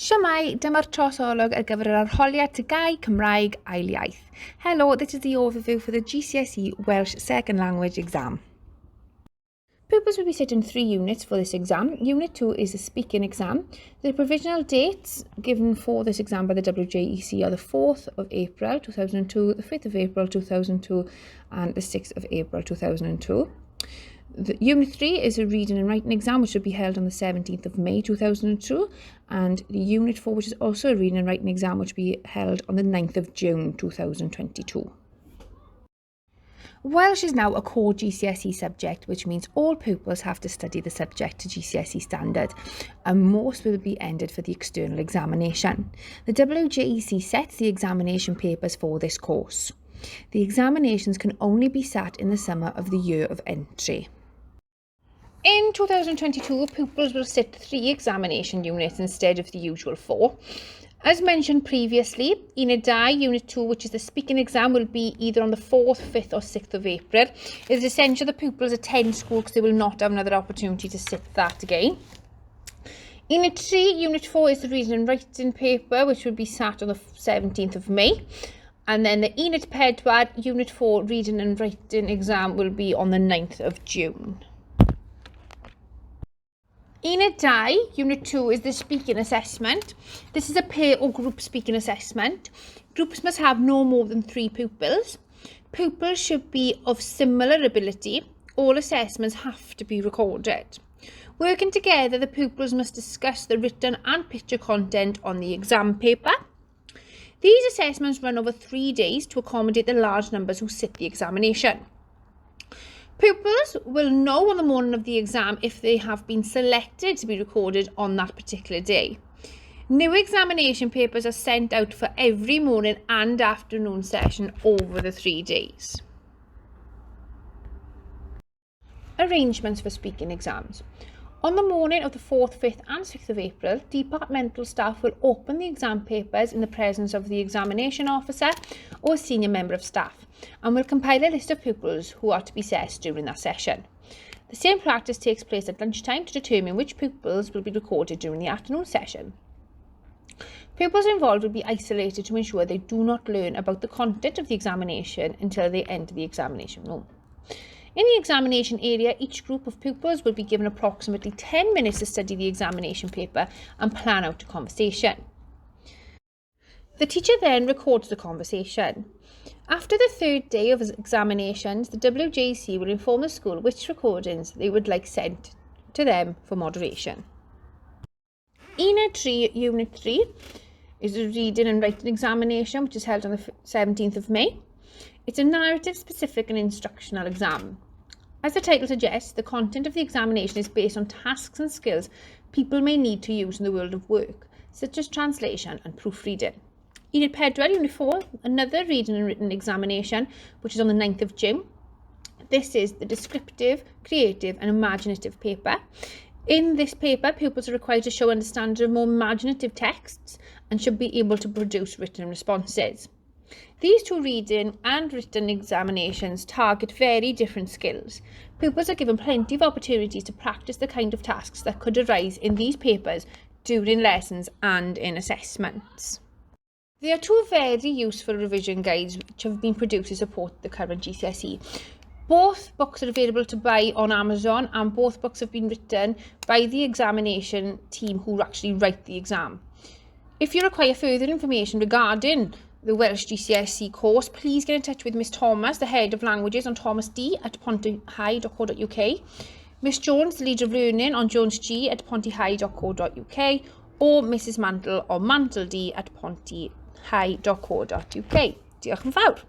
Shwmae, dyma'r trosolwg ar gyfer yr arholiad Tygau Cymraeg Ail Iaith. Hello, this is the overview for the GCSE Welsh Second Language exam. Pupils will be set in 3 units for this exam. Unit 2 is a speaking exam. The provisional dates given for this exam by the WJEC are the 4th of April 2002, the 5th of April 2002 and the 6th of April 2002. Unit 3 is a reading and writing exam which will be held on the 17th of May 2002, and the Unit 4, which is also a reading and writing exam, which will be held on the 9th of June 2022. Welsh is now a core GCSE subject, which means all pupils have to study the subject to GCSE standard, and most will be entered for the external examination. The WJEC sets the examination papers for this course. The examinations can only be sat in the summer of the year of entry. In 2022, pupils will sit 3 examination units instead of the usual 4. As mentioned previously, Unit 2, Unit 2, which is the speaking exam, will be either on the 4th, 5th or 6th of April. It is essential that pupils attend school because they will not have another opportunity to sit that again. Unit 3, Unit 4 is the reading and writing paper, which will be sat on the 17th of May. And then the Unit 4, Unit 4 reading and writing exam will be on the 9th of June. Unit 2, Unit 2 is the speaking assessment. This is a pair or group speaking assessment. Groups must have no more than 3 pupils. Pupils should be of similar ability. All assessments have to be recorded. Working together, the pupils must discuss the written and picture content on the exam paper. These assessments run over 3 days to accommodate the large numbers who sit the examination. Pupils will know on the morning of the exam if they have been selected to be recorded on that particular day. New examination papers are sent out for every morning and afternoon session over the 3 days. Arrangements for speaking exams. On the morning of the 4th, 5th and 6th of April, departmental staff will open the exam papers in the presence of the examination officer or senior member of staff, and will compile a list of pupils who are to be assessed during that session. The same practice takes place at lunchtime to determine which pupils will be recorded during the afternoon session. Pupils involved will be isolated to ensure they do not learn about the content of the examination until they enter the examination room. In the examination area, each group of pupils will be given approximately 10 minutes to study the examination paper and plan out a conversation. The teacher then records the conversation. After the 3rd day of examinations, the WJC will inform the school which recordings they would like sent to them for moderation. Unit 3 is a reading and writing examination, which is held on the 17th of May. It's a narrative-specific and instructional exam. As the title suggests, the content of the examination is based on tasks and skills people may need to use in the world of work, such as translation and proofreading. Unit 4, Unit 4, another reading and written examination, which is on the 9th of June. This is the descriptive, creative and imaginative paper. In this paper, pupils are required to show understanding of more imaginative texts and should be able to produce written responses. These 2 reading and written examinations target very different skills. Pupils are given plenty of opportunities to practice the kind of tasks that could arise in these papers during lessons and in assessments. There are 2 very useful revision guides which have been produced to support the current GCSE. Both books are available to buy on Amazon, and both books have been written by the examination team who actually write the exam. If you require further information regarding the Welsh GCSE course, please get in touch with Miss Thomas, the Head of Languages, on thomasd@pontyhigh.co.uk, Miss Jones, the Leader of Learning, on jonesg@pontyhigh.co.uk, or Mrs Mantle on mantld@pontyhigh.co.uk. Diolch yn fawr.